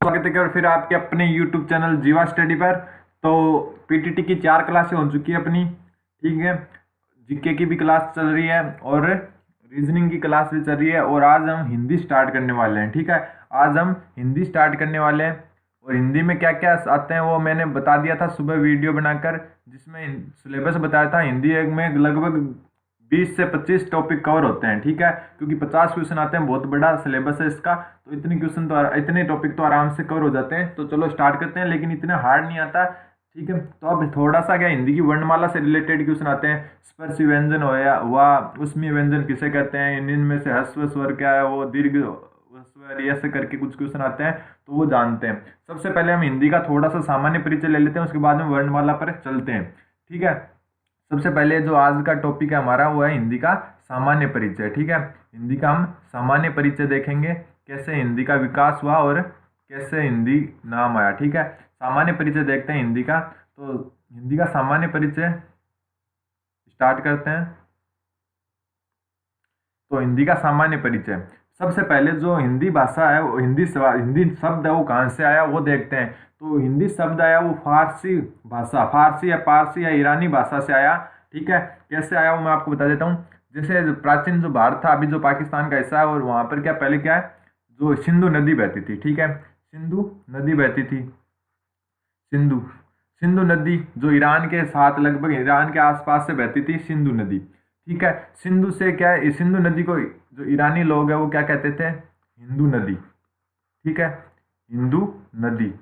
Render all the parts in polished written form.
स्वागत है फिर आपके अपने YouTube चैनल जीवा स्टडी पर। तो पीटीटी की 4 क्लासें हो चुकी है अपनी, ठीक है। जीके की भी क्लास चल रही है और रीजनिंग की क्लास भी चल रही है, और आज हम हिंदी स्टार्ट करने वाले हैं, ठीक है। आज हम हिंदी स्टार्ट करने वाले हैं, और हिंदी में क्या क्या आते हैं वो मैंने बता दिया था सुबह वीडियो बनाकर, जिसमें सिलेबस बताया था। हिंदी में लगभग 20 से 25 टॉपिक कवर होते हैं, ठीक है, क्योंकि 50 क्वेश्चन आते हैं, बहुत बड़ा सिलेबस है इसका। तो इतने टॉपिक तो आराम से कवर हो जाते हैं। तो चलो स्टार्ट करते हैं, लेकिन इतना हार्ड नहीं आता, ठीक है। तो अब थोड़ा सा क्या हिंदी की वर्णमाला से रिलेटेड क्वेश्चन आते हैं। स्पर्श व्यंजन हुआ, उसमें व्यंजन किसे कहते हैं, इनमें से ह्रस्व स्वर क्या है, वो दीर्घ स्वर, ऐसे करके कुछ क्वेश्चन आते हैं, तो वो जानते हैं। सबसे पहले हम हिंदी का थोड़ा सा सामान्य परिचय ले लेते हैं, उसके बाद में वर्णमाला पर चलते हैं, ठीक है। सबसे पहले जो आज का टॉपिक है हमारा वो है हिंदी का सामान्य परिचय, ठीक है। हिंदी का हम सामान्य परिचय देखेंगे, कैसे हिंदी का विकास हुआ और कैसे हिंदी नाम आया, ठीक है। सामान्य परिचय देखते हैं हिंदी का। तो हिंदी का सामान्य परिचय स्टार्ट करते हैं। तो हिंदी का सामान्य परिचय, सबसे पहले जो हिंदी भाषा है, वो हिंदी शब्द है, वो कहाँ से आया वो देखते हैं। तो हिंदी शब्द आया वो फारसी भाषा, फारसी या पारसी या ईरानी भाषा से आया, ठीक है। कैसे आया वो मैं आपको बता देता हूँ। जैसे प्राचीन जो भारत था, अभी जो पाकिस्तान का हिस्सा है, और वहाँ पर क्या पहले क्या है, जो सिंधु नदी बहती थी, ठीक है। सिंधु नदी बहती थी, सिंधु सिंधु नदी जो ईरान के साथ, लगभग ईरान के आसपास से बहती थी सिंधु नदी, ठीक है। सिंधु से क्या है, सिंधु नदी को जो ईरानी लोग हैं वो क्या कहते थे, हिंदू नदी, ठीक है, हिंदू नदी।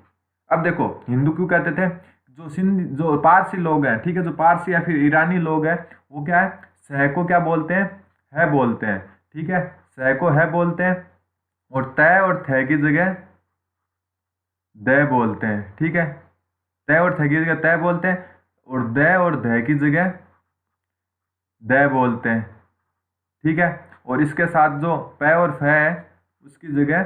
अब देखो हिंदू क्यों कहते थे, जो पारसी लोग हैं, ठीक है, जो पारसी या फिर ईरानी लोग हैं, वो क्या है, सह को क्या बोलते हैं, है बोलते हैं, ठीक है। सह को है बोलते हैं, और तय और थ की जगह द बोलते हैं, ठीक है। तय और थ की जगह तय बोलते हैं, और द और ध की जगह द बोलते हैं, ठीक है। और इसके साथ जो प और फ है उसकी जगह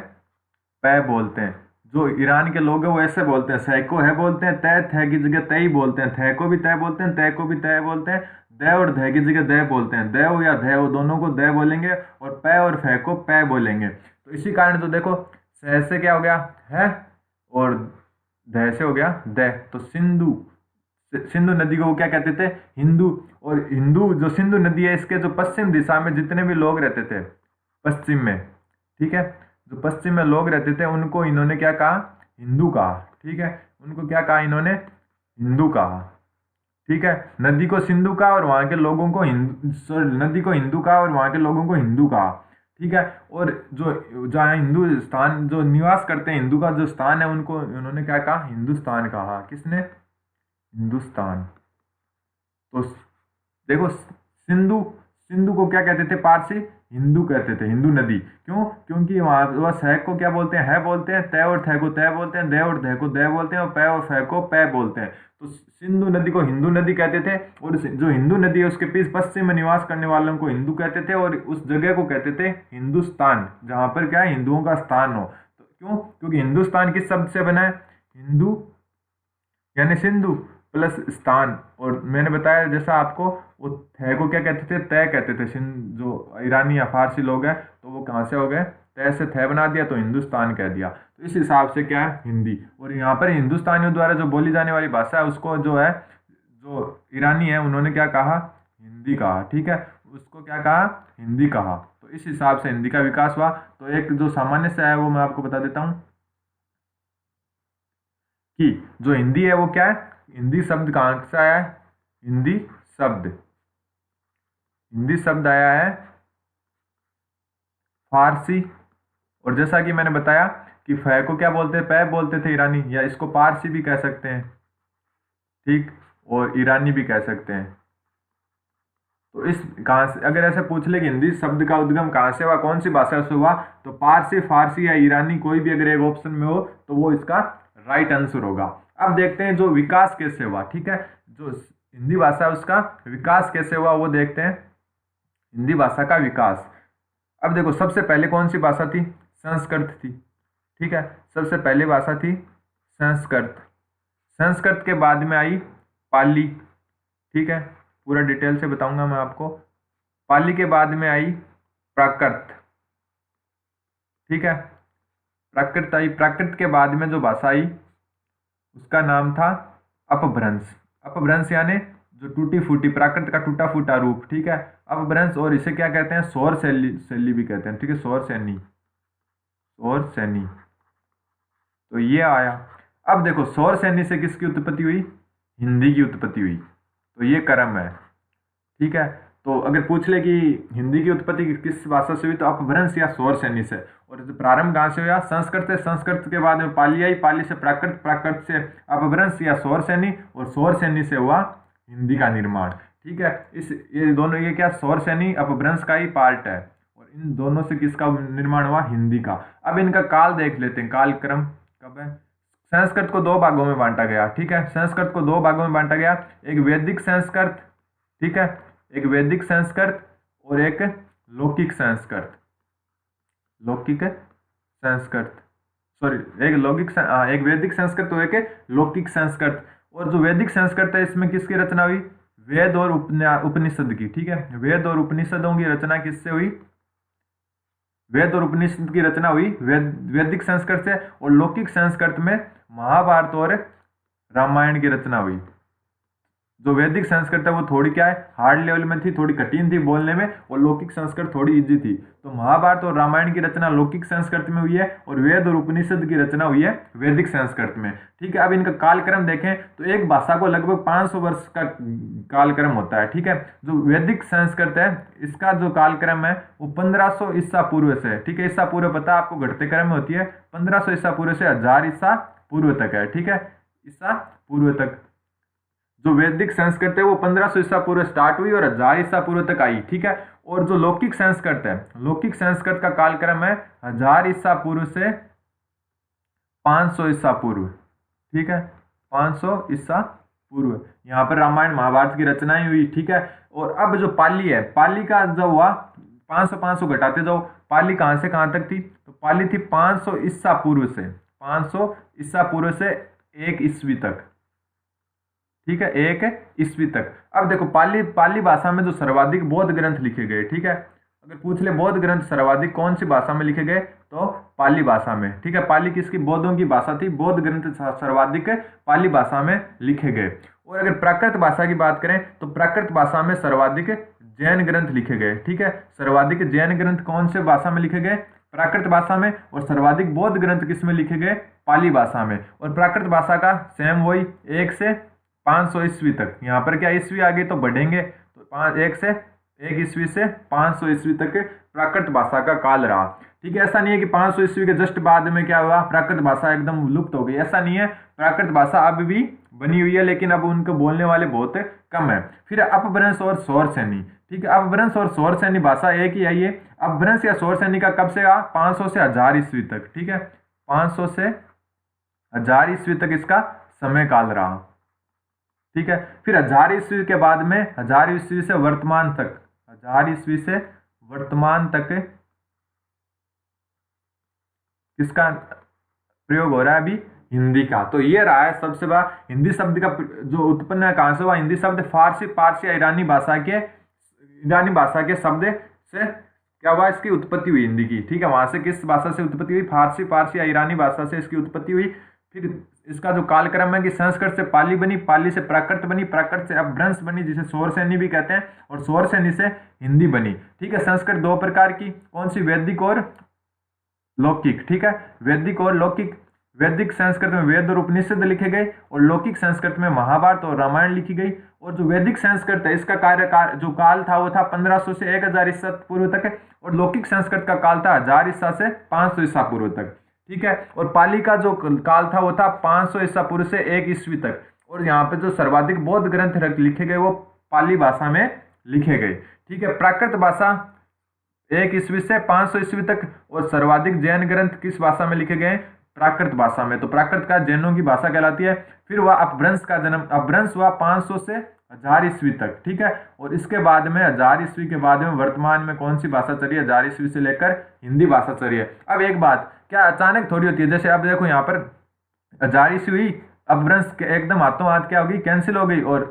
प बोलते हैं। जो ईरान के लोग हैं वो ऐसे बोलते हैं, सह को है बोलते हैं, तय थ की जगह तय बोलते हैं, थ को भी तय बोलते हैं, तय को भी तय बोलते हैं, द और ध की जगह द बोलते हैं। द हो या ध हो, दोनों को द बोलेंगे, और प और फ को प बोलेंगे। तो इसी कारण तो देखो, सह से क्या हो गया है, और ध से हो गया द। तो सिंधु नदी को वो क्या कहते थे, हिंदू। और हिंदू जो सिंधु नदी है, इसके जो पश्चिम दिशा में जितने भी लोग रहते थे, पश्चिम में, ठीक है, जो पश्चिम में लोग रहते थे उनको इन्होंने क्या कहा, हिंदू कहा, ठीक है। उनको क्या कहा इन्होंने, हिंदू कहा, ठीक है। नदी को सिंधु कहा और वहां के लोगों को नदी को हिंदू कहा और वहां के लोगों को हिंदू कहा, ठीक है। और जो जहाँ हिंदू स्थान जो निवास करते हैं, हिंदू का जो स्थान है, उनको उन्होंने क्या कहा, हिंदुस्तान कहा। किसने, हिंदुस्तान। तो देखो, सिंधु सिंधु को क्या कहते थे पारसी, हिंदू कहते थे, हिंदू नदी। क्यों, क्योंकि वहां वह सह को क्या बोलते हैं, है बोलते हैं, तय और थ को तय बोलते हैं, द और ध को द बोलते हैं, और प और फ को प बोलते हैं। तो सिंधु नदी को हिंदू नदी कहते थे, और जो हिंदू नदी है उसके पीछे पश्चिम में निवास करने वालों को हिंदू कहते थे, और उस जगह को कहते थे हिंदुस्तान, जहां पर क्या है, हिंदुओं का स्थान हो। तो क्यों, क्योंकि हिंदुस्तान किस शब्द से बना है, हिंदू यानी सिंधु प्लस स्थान। और मैंने बताया जैसा आपको, वो थे को क्या कहते थे, तय कहते थे। सिंध जो ईरानी या फारसी लोग हैं, तो वो कहाँ से हो गए, तय से थे बना दिया, तो हिंदुस्तान कह दिया। तो इस हिसाब से क्या है, हिंदी। और यहाँ पर हिंदुस्तानियों द्वारा जो बोली जाने वाली भाषा है, उसको जो है, जो ईरानी है, उन्होंने क्या कहा, हिंदी कहा, ठीक है। उसको क्या कहा, हिंदी कहा। तो इस हिसाब से हिंदी का विकास हुआ। तो एक जो सामान्य से है वो मैं आपको बता देता हूँ, कि जो हिंदी है वो क्या है, हिंदी शब्द कहाँ से आया है, हिंदी शब्द हिंदी शब्द आया है फारसी। और जैसा कि मैंने बताया कि फै को क्या बोलते हैं, पै बोलते थे ईरानी, या इसको पारसी भी कह सकते हैं, ठीक, और ईरानी भी कह सकते हैं। तो इस कहाँ से, अगर ऐसे पूछ ले कि हिंदी शब्द का उद्गम कहाँ से हुआ, कौन सी भाषा से हुआ, तो पारसी, फारसी या ईरानी, कोई भी अगर एक ऑप्शन में हो तो वो इसका राइट आंसर होगा। अब देखते हैं जो विकास कैसे हुआ, ठीक है। जो हिंदी भाषा है उसका विकास कैसे हुआ वो देखते हैं, हिंदी भाषा का विकास। अब देखो, सबसे पहले कौन सी भाषा थी, संस्कृत थी, ठीक है। सबसे पहले भाषा थी संस्कृत। संस्कृत के बाद में आई पाली, ठीक है, पूरा डिटेल से बताऊंगा मैं आपको। पाली के बाद में आई प्राकृत, ठीक है। प्राकृत आई, प्राकृत के बाद में जो भाषा आई उसका नाम था अपभ्रंश। अपभ्रंश यानी जो टूटी फूटी, प्राकृत का टूटा फूटा रूप, ठीक है, अपभ्रंश। और इसे क्या कहते हैं, सौर शैली, शैली भी कहते हैं, ठीक है, सौर सैनी, सौर सैनी। तो ये आया। अब देखो सौर सैनी से किसकी उत्पत्ति हुई, हिंदी की उत्पत्ति हुई। तो ये क्रम है, ठीक है। तो अगर पूछ ले कि हिंदी की उत्पत्ति किस भाषा से हुई, तो अपभ्रंश या सौर सैनी से। और प्रारंभ कहाँ से हुआ, संस्कृत से। संस्कृत के बाद में पाली आई, पाली से प्राकृत, प्राकृत से अपभ्रंश या सौर सैनी, और सौर सैनी से हुआ हिंदी का निर्माण, ठीक है। ये दोनों, ये क्या, सौर सैनी अपभ्रंश का ही पार्ट है, और इन दोनों से किसका निर्माण हुआ, हिंदी का। अब इनका काल देख लेते हैं, काल क्रम कब है। संस्कृत को 2 भागों में बांटा गया, ठीक है, संस्कृत को 2 भागों में बांटा गया, एक वैदिक संस्कृत, ठीक है, एक वैदिक संस्कृत और एक लौकिक संस्कृत। लौकिक संस्कृत, सॉरी, एक लौकिक, एक वैदिक संस्कृत और एक लौकिक संस्कृत। और जो वैदिक संस्कृत है इसमें किसकी रचना हुई, वेद और उपनिषद की, ठीक है, वेद और उपनिषदों की रचना किससे हुई, वेद और उपनिषद की रचना हुई वैदिक संस्कृत से। और लौकिक संस्कृत में महाभारत और रामायण की रचना हुई। जो वैदिक संस्कृत है वो थोड़ी क्या है, हार्ड लेवल में थी, थोड़ी कठिन थी बोलने में, और लौकिक संस्कृत थोड़ी इजी थी। तो महाभारत और रामायण की रचना लौकिक संस्कृत में हुई है, और वेद और उपनिषद की रचना हुई है वैदिक संस्कृत में, ठीक है। अब इनका कालक्रम देखें तो एक भाषा को लगभग 500 वर्ष का कालक्रम होता है, ठीक है। जो वैदिक संस्कृत है इसका जो कालक्रम है वो 1500 ईसा पूर्व से, ठीक है, ईसा पूर्व पता आपको घटते क्रम में होती है, 1500 ईसा पूर्व से 1000 ईसा पूर्व तक है, ठीक है, ईसा पूर्व तक। जो वैदिक संस्कृत है वो 1500 ईसा पूर्व स्टार्ट हुई और 1000 ईसा पूर्व तक आई, ठीक है। और जो लौकिक संस्कृत है, लौकिक संस्कृत का कालक्रम है 1000 ईसा पूर्व से 500 ईसा पूर्व, ठीक है, 500 ईसा पूर्व। यहाँ पर रामायण महाभारत की रचनाएं हुई, ठीक है। और अब जो पाली है, पाली का जब हुआ 500 घटाते जाओ, पाली कहाँ से कहाँ तक थी, तो पाली थी 500 ईसा पूर्व से, 500 ईसा पूर्व से 1 ईस्वी तक, ठीक है, 1 ईस्वी तक। अब देखो पाली भाषा में जो सर्वाधिक बौद्ध ग्रंथ लिखे गए, ठीक है, अगर पूछ ले बौद्ध ग्रंथ सर्वाधिक कौन सी भाषा में लिखे गए, तो पाली भाषा में, ठीक है। पाली किसकी, बौद्धों की भाषा थी, बौद्ध ग्रंथ सर्वाधिक पाली भाषा में लिखे गए। और अगर प्राकृत भाषा की बात करें तो प्राकृत भाषा में सर्वाधिक जैन ग्रंथ लिखे गए, ठीक है, सर्वाधिक जैन ग्रंथ कौन से भाषा में लिखे गए, प्राकृत भाषा में। और सर्वाधिक बौद्ध ग्रंथ किस में लिखे गए, पाली भाषा में। और प्राकृत भाषा का सेम वही 1 से 500 ईस्वी तक। यहाँ पर क्या ईस्वी आगे तो बढ़ेंगे, तो 1 ईस्वी से 500 ईस्वी तक प्राकृत भाषा का काल रहा, ठीक है। ऐसा नहीं है कि 500 ईस्वी के जस्ट बाद में क्या हुआ, प्राकृत भाषा एकदम लुप्त हो गई, ऐसा नहीं है। प्राकृत भाषा अब भी बनी हुई है, लेकिन अब उनको बोलने वाले बहुत कम है। फिर अपभ्रंश और सौर सैनी, ठीक है, अपभ्रंश और सौर सैनी भाषा एक ही आई है। अपभ्रंश या सौर सैनी का कब से आ, 500 से 1000 ईस्वी तक, ठीक है, 500 से 1000 ईस्वी तक इसका समय काल रहा, ठीक है। फिर 1000 ईस्वी के बाद में 1000 ईस्वी से वर्तमान तक, 1000 ईस्वी से वर्तमान तक किसका प्रयोग हो रहा है अभी, हिंदी का। तो ये रहा है सबसे बड़ा हिंदी शब्द का जो उत्पन्न है, कहां से हुआ, हिंदी शब्द फारसी, पारसी या ईरानी भाषा के शब्द से क्या हुआ, इसकी उत्पत्ति हुई हिंदी की, ठीक है। वहां से किस भाषा से उत्पत्ति हुई, फारसी, पारसी या ईरानी भाषा से इसकी उत्पत्ति हुई। फिर इसका जो कालक्रम है कि संस्कृत से पाली बनी, पाली से प्राकृत बनी, प्राकृत से अपभ्रंश बनी जिसे सौर सैनी भी कहते हैं, और सौर सैनी से हिंदी बनी, ठीक है। संस्कृत 2 प्रकार की, कौन सी, वैदिक और लौकिक, ठीक है, वैदिक और लौकिक। वैदिक संस्कृत में वेद और उपनिषद लिखे गए, और लौकिक संस्कृत में महाभारत और रामायण लिखी गई। और जो वैदिक संस्कृत है इसका जो काल था वो था 1500 से 1000 ईसा पूर्व तक, और लौकिक संस्कृत का काल था 1000 ईसा से 500 ईसा पूर्व तक, ठीक है। और पाली का जो काल था वो था 500 ईसा पूर्व से 1 ईस्वी तक। और यहाँ पे जो सर्वाधिक बौद्ध ग्रंथ लिखे गए वो पाली भाषा में लिखे गए, ठीक है। प्राकृत भाषा 1 ईस्वी से 500 ईस्वी तक, और सर्वाधिक जैन ग्रंथ किस भाषा में लिखे गए, प्राकृत भाषा में। तो प्राकृत का जैनों की भाषा कहलाती है। फिर वह अपभ्रंश का जन्म, अपभ्रंश हुआ 500 से 1000 ईस्वी तक, ठीक है। और इसके बाद में 1000 ईस्वी के बाद में वर्तमान में कौन सी भाषा चली है, 1000 ईस्वी से लेकर हिंदी भाषा चली है। अब एक बात क्या अचानक थोड़ी होती है, जैसे अब देखो यहाँ पर 1000 ईस्वी हुई, अपभ्रंश एकदम हाथों हाथ क्या होगी, कैंसिल हो गई, और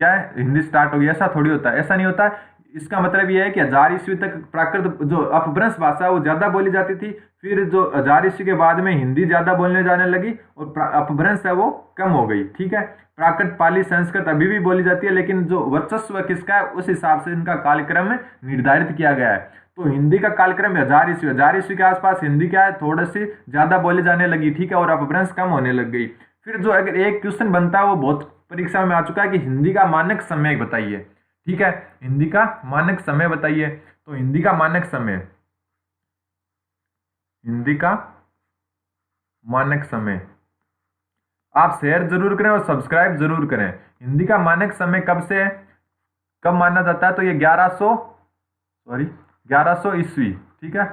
क्या है, हिंदी स्टार्ट होगी, ऐसा थोड़ी होता है, ऐसा नहीं होता। इसका मतलब यह है कि 1000 ईस्वी तक प्राकृत जो अपभ्रंश भाषा वो ज़्यादा बोली जाती थी, फिर जो 1000 ईस्वी के बाद में हिंदी ज़्यादा बोलने जाने लगी और अपभ्रंश है वो कम हो गई। ठीक है, प्राकृत, पाली, संस्कृत अभी भी बोली जाती है, लेकिन जो वर्चस्व किसका है उस हिसाब से इनका कालक्रम निर्धारित किया गया है। तो हिंदी का कालक्रम 1000 ईस्वी के आसपास हिंदी क्या है थोड़ी सी ज़्यादा बोली जाने लगी। ठीक है, और अपभ्रंश कम होने लग गई। फिर जो अगर एक क्वेश्चन बनता है वो बहुत परीक्षा में आ चुका है कि हिंदी का मानक समय बताइए। ठीक है, हिंदी का मानक समय बताइए। तो हिंदी का मानक समय, हिंदी का मानक समय, आप शेयर जरूर करें और सब्सक्राइब जरूर करें। हिंदी का मानक समय कब माना जाता है? तो ये 1100 ईस्वी। ठीक है,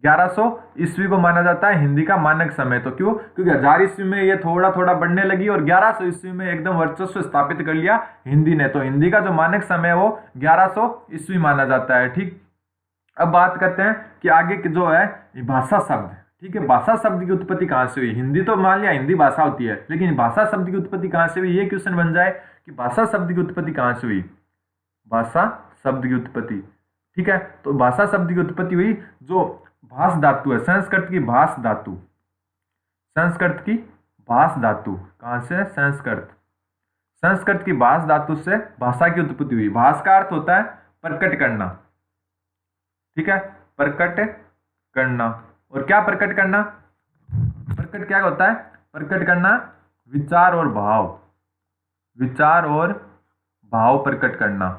1100 ईस्वी को माना जाता है हिंदी का मानक समय। तो क्यों? क्योंकि 1000 ईस्वी में ये थोड़ा थोड़ा बढ़ने लगी और 1100 ईस्वी में एकदम वर्चस्व स्थापित कर लिया हिंदी ने। तो हिंदी का जो मानक समय है वो 1100 ईस्वी माना जाता है। ठीक, अब बात करते हैं कि आगे की जो है भाषा शब्द। ठीक है, भाषा शब्द की उत्पत्ति कहाँ से हुई? हिंदी तो मान लिया हिंदी भाषा होती है, लेकिन भाषा शब्द की उत्पत्ति कहाँ से हुई? ये क्वेश्चन बन जाए कि भाषा शब्द की उत्पत्ति कहाँ से हुई? भाषा शब्द की उत्पत्ति, ठीक है, तो भाषा शब्द की उत्पत्ति हुई जो भाष धातु है, संस्कृत की भाष धातु, संस्कृत की भाष धातु कहाँ से? संस्कृत की भाष धातु से भाषा की उत्पत्ति हुई। भाष का अर्थ होता है प्रकट करना। ठीक है, प्रकट करना। और क्या प्रकट करना? प्रकट क्या होता है? प्रकट करना विचार और भाव, विचार और भाव प्रकट करना।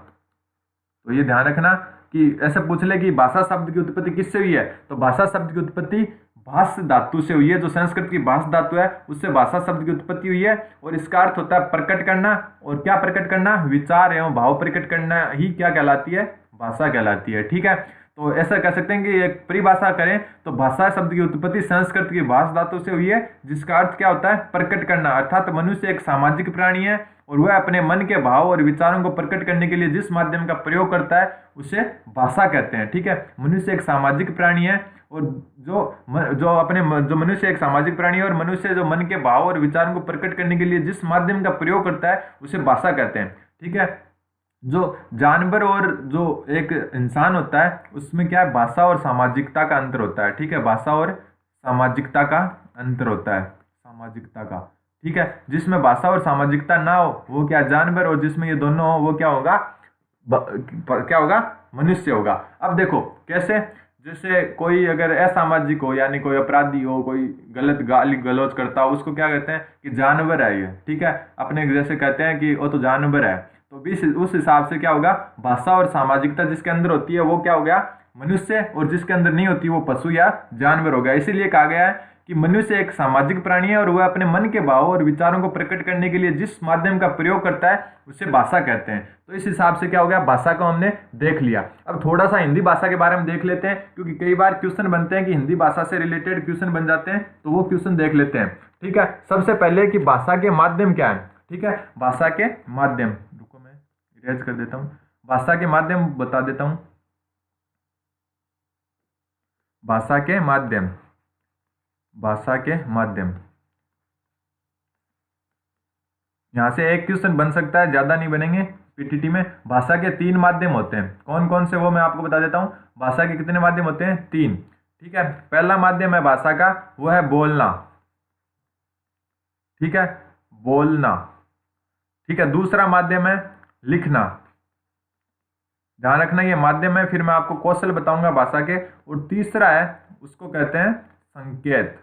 तो ये ध्यान रखना कि ऐसे पूछ ले कि भाषा शब्द की उत्पत्ति किससे हुई है, तो भाषा शब्द की उत्पत्ति भाष धातु से हुई है। जो संस्कृत की भाष धातु है उससे भाषा शब्द की उत्पत्ति हुई है। और इसका अर्थ होता है प्रकट करना। और क्या प्रकट करना? विचार एवं भाव प्रकट करना ही क्या कहलाती है? भाषा कहलाती है। ठीक है, तो ऐसा कह सकते हैं कि एक परिभाषा करें तो भाषा शब्द की उत्पत्ति संस्कृत की भाष धातु से हुई है, जिसका अर्थ क्या होता है? प्रकट करना। अर्थात मनुष्य एक सामाजिक प्राणी है और वह अपने मन के भाव और विचारों को प्रकट करने के लिए जिस माध्यम का प्रयोग करता है उसे भाषा कहते हैं। ठीक है, मनुष्य एक सामाजिक प्राणी है और जो मनुष्य एक सामाजिक प्राणी है और मनुष्य जो मन के भाव और विचारों को प्रकट करने के लिए जिस माध्यम का प्रयोग करता है उसे भाषा कहते हैं। ठीक है, जो जानवर और जो एक इंसान होता है उसमें क्या है? भाषा और सामाजिकता का अंतर होता है। ठीक है, भाषा और सामाजिकता का अंतर होता है, सामाजिकता का। ठीक है, जिसमें भाषा और सामाजिकता ना हो वो क्या? जानवर। और जिसमें ये दोनों हो वो क्या होगा? क्या होगा? मनुष्य होगा। अब देखो कैसे, जैसे कोई अगर असामाजिक हो यानी कोई अपराधी हो, कोई गलत गाली गलौज करता हो, उसको क्या कहते हैं? कि जानवर है ये। ठीक है, अपने जैसे कहते हैं कि वो तो जानवर है। तो भी उस हिसाब से क्या होगा? भाषा और सामाजिकता जिसके अंदर होती है वो क्या हो गया? मनुष्य। और जिसके अंदर नहीं होती वो पशु या जानवर हो गया। इसीलिए कहा गया है कि मनुष्य एक सामाजिक प्राणी है और वह अपने मन के भाव और विचारों को प्रकट करने के लिए जिस माध्यम का प्रयोग करता है उसे भाषा कहते हैं। तो इस हिसाब से क्या हो गया? भाषा को हमने देख लिया। अब थोड़ा सा हिंदी भाषा के बारे में देख लेते हैं, क्योंकि कई बार क्वेश्चन बनते हैं कि हिंदी भाषा से रिलेटेड क्वेश्चन बन जाते हैं, तो वो क्वेश्चन देख लेते हैं। ठीक है, सबसे पहले कि भाषा के माध्यम क्या है। ठीक है, भाषा के माध्यम, रुको मैं इरेज कर देता हूँ, भाषा के माध्यम बता देता हूँ। भाषा के माध्यम, भाषा के माध्यम, यहां से एक क्वेश्चन बन सकता है, ज्यादा नहीं बनेंगे पीटीटी में। भाषा के 3 माध्यम होते हैं। कौन कौन से वो मैं आपको बता देता हूं। भाषा के कितने माध्यम होते हैं? 3। ठीक है, पहला माध्यम है भाषा का वो है बोलना। ठीक है, बोलना। ठीक है, दूसरा माध्यम है लिखना। ध्यान रखना ये माध्यम है, फिर मैं आपको कौशल बताऊंगा भाषा के। और तीसरा है उसको कहते हैं संकेत।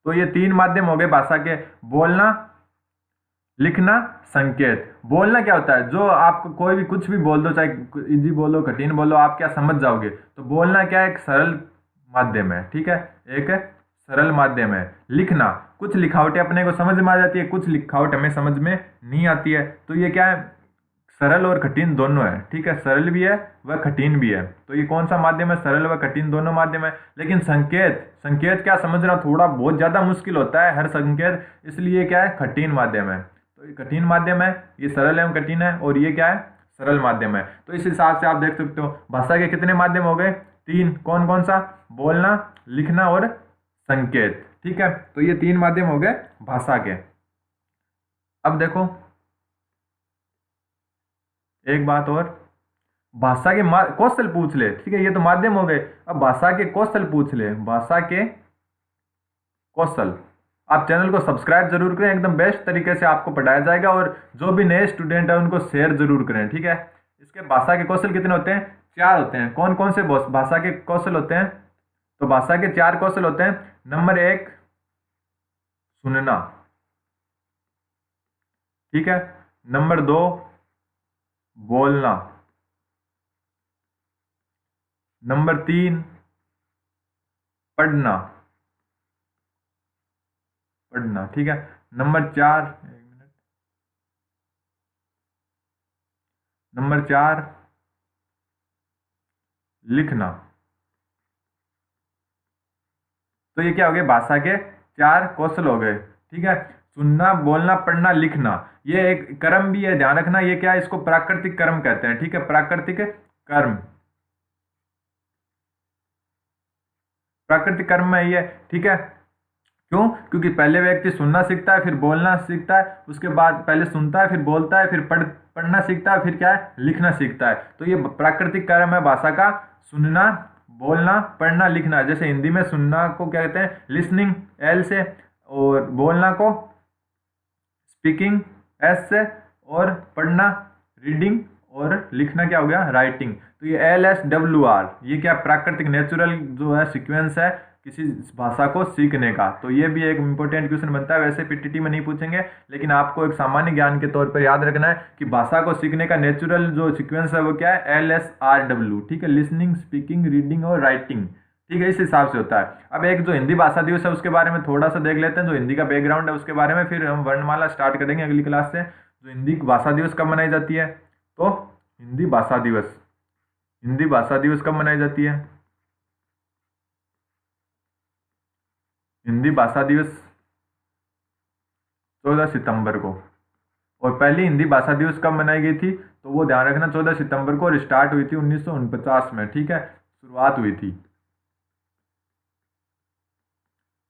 तो ये 3 माध्यम हो गए भाषा के, बोलना, लिखना, संकेत। बोलना क्या होता है? जो आपको कोई भी कुछ भी बोल दो, चाहे इजी बोलो कठिन बोलो, आप क्या समझ जाओगे। तो बोलना क्या है? एक सरल माध्यम है। ठीक है, एक सरल माध्यम है। लिखना, कुछ लिखावटें अपने को समझ में आ जाती है, कुछ लिखावट हमें समझ में नहीं आती है। तो ये क्या है? सरल और कठिन दोनों है। ठीक है, सरल भी है वह कठिन भी है। तो ये कौन सा माध्यम है? सरल व कठिन दोनों माध्यम है। लेकिन संकेत, संकेत क्या समझना थोड़ा बहुत ज्यादा मुश्किल होता है हर संकेत, इसलिए क्या है? कठिन माध्यम है। तो ये कठिन माध्यम है, ये सरल एवं कठिन है, और ये क्या है? सरल माध्यम है। तो इस हिसाब से आप देख सकते हो भाषा के कितने माध्यम हो गए? 3। कौन कौन सा? बोलना, लिखना और संकेत। ठीक है, तो ये 3 माध्यम हो गए भाषा के। अब देखो एक बात और, भाषा के कौशल पूछ ले, ठीक है, ये तो माध्यम हो गए। अब भाषा के कौशल पूछ ले, भाषा के कौशल। आप चैनल को सब्सक्राइब जरूर करें, एकदम बेस्ट तरीके से आपको पढ़ाया जाएगा, और जो भी नए स्टूडेंट है उनको शेयर जरूर करें, ठीक है। इसके भाषा के कौशल कितने होते हैं? 4 होते हैं। कौन कौन से भाषा के कौशल होते हैं? तो भाषा के 4 कौशल होते हैं। नंबर 1 सुनना, ठीक है। नंबर 2 बोलना। नंबर 3 पढ़ना, पढ़ना, ठीक है। नंबर 4 नंबर 4 लिखना। तो ये क्या हो गए? भाषा के 4 कौशल हो गए, ठीक है। सुनना, बोलना, पढ़ना, लिखना। ये एक कर्म भी है, ध्यान रखना। ये क्या है? इसको प्राकृतिक कर्म कहते हैं, ठीक है, प्राकृतिक कर्म। प्राकृतिक कर्म में ये, ठीक है। क्यों? क्योंकि पहले व्यक्ति सुनना सीखता है, फिर बोलना सीखता है, उसके बाद पहले सुनता है, फिर बोलता है, फिर पढ़ना सीखता है, फिर क्या है? लिखना सीखता है। तो ये प्राकृतिक कर्म है भाषा का, सुनना, बोलना, पढ़ना, लिखना। जैसे हिंदी में सुनना को क्या कहते हैं? लिसनिंग, एल से, और बोलना को स्पीकिंग, एस से, और पढ़ना रीडिंग, और लिखना क्या हो गया? राइटिंग। तो ये LSWR, ये क्या? प्राकृतिक नेचुरल जो है सीक्वेंस है किसी भाषा को सीखने का। तो ये भी एक इंपॉर्टेंट क्वेश्चन बनता है। वैसे PTT में नहीं पूछेंगे, लेकिन आपको एक सामान्य ज्ञान के तौर पर याद रखना है कि भाषा को सीखने का नेचुरल जो सीक्वेंस है वो क्या है? LSRW, ठीक है, लिसनिंग, स्पीकिंग, रीडिंग और राइटिंग, ठीक है, इस हिसाब से होता है। अब एक जो हिंदी भाषा दिवस है उसके बारे में थोड़ा सा देख लेते हैं, जो हिंदी का बैकग्राउंड है उसके बारे में, फिर हम वर्णमाला स्टार्ट करेंगे अगली क्लास से। जो हिंदी भाषा दिवस कब मनाई जाती है? तो हिंदी भाषा दिवस, हिंदी भाषा दिवस कब मनाई जाती है? हिंदी भाषा दिवस 14 सितंबर को। और पहली हिंदी भाषा दिवस कब मनाई गई थी? तो वो ध्यान रखना 14 सितंबर को, और स्टार्ट हुई थी 1949 में, ठीक है, शुरुआत हुई थी।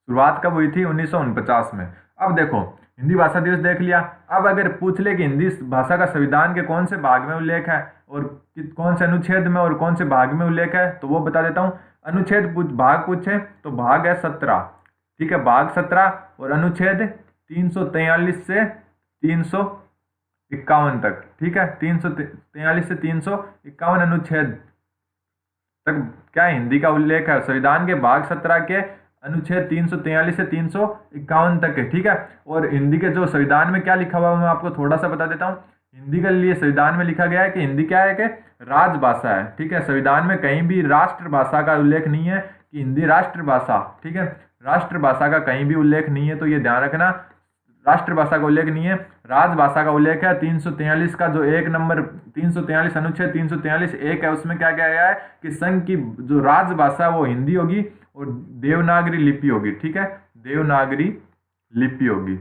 शुरुआत कब हुई थी? 1949 में। अब देखो, हिंदी भाषा दिवस देख लिया। अब अगर पूछ ले कि हिंदी भाषा का संविधान के कौन से भाग में उल्लेख है, और कौन से अनुच्छेद में और कौन से भाग में उल्लेख है, तो वो बता देता हूँ। अनुच्छेद भाग पूछे तो भाग है 17, ठीक है, भाग 17, और अनुच्छेद 343 से 351 तक, ठीक है, 343 से 351 अनुच्छेद तक क्या हिंदी का उल्लेख है। संविधान के भाग 17 के अनुच्छेद 343 से 351 तक है, ठीक है। और हिंदी के जो संविधान में क्या लिखा हुआ है मैं आपको थोड़ा सा बता देता हूँ। हिंदी के लिए संविधान में लिखा गया है कि हिंदी क्या है? कि राजभाषा है, ठीक है। संविधान में कहीं भी राष्ट्रभाषा का उल्लेख नहीं है कि हिंदी राष्ट्रभाषा, ठीक है, राष्ट्रभाषा का कहीं भी उल्लेख नहीं है। तो ये ध्यान रखना, राष्ट्रभाषा का उल्लेख नहीं है, राजभाषा का उल्लेख है। 343 का जो 1 नंबर 343 अनुच्छेद 343(1) है, उसमें क्या कहा गया है कि संघ की जो राजभाषा वो हिंदी होगी और देवनागरी लिपि होगी, ठीक है, देवनागरी लिपि होगी,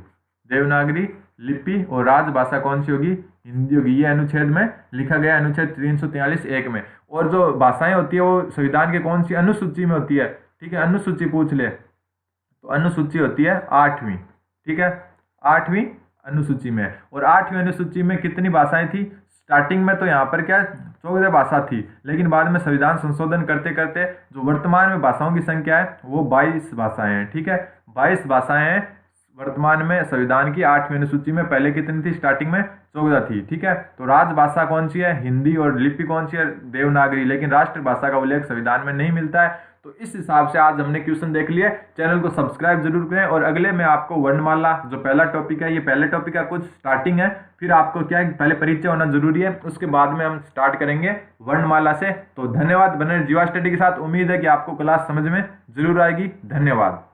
देवनागरी लिपि, और राजभाषा कौन सी होगी? हिंदी होगी। ये अनुच्छेद में लिखा गया, अनुच्छेद 343(1) में। और जो भाषाएं होती है वो संविधान के कौन सी अनुसूची में होती है, ठीक है, अनुसूची पूछ ले तो अनुसूची होती है 8वीं, ठीक है, 8वीं अनुसूची में। और 8वीं अनुसूची में कितनी भाषाएं थी? स्टार्टिंग में तो यहाँ पर क्या 14 भाषा थी, लेकिन बाद में संविधान संशोधन करते करते जो वर्तमान में भाषाओं की संख्या है वो 22 भाषाएं हैं, ठीक है, 22 भाषाएं हैं वर्तमान में संविधान की 8वीं अनुसूची में। पहले कितनी थी? स्टार्टिंग में 14 थी, ठीक है। तो राजभाषा कौन सी है? हिंदी, और लिपि कौन सी है? देवनागरी। लेकिन राष्ट्रभाषा का उल्लेख संविधान में नहीं मिलता है। तो इस हिसाब से आज हमने क्वेश्चन देख लिए। चैनल को सब्सक्राइब जरूर करें, और अगले में आपको वर्णमाला जो पहला टॉपिक है, ये पहले टॉपिक का कुछ स्टार्टिंग है, फिर आपको क्या है पहले परिचय होना जरूरी है, उसके बाद में हम स्टार्ट करेंगे वर्णमाला से। तो धन्यवाद, बने जीवा स्टडी के साथ। उम्मीद है कि आपको क्लास समझ में जरूर आएगी। धन्यवाद।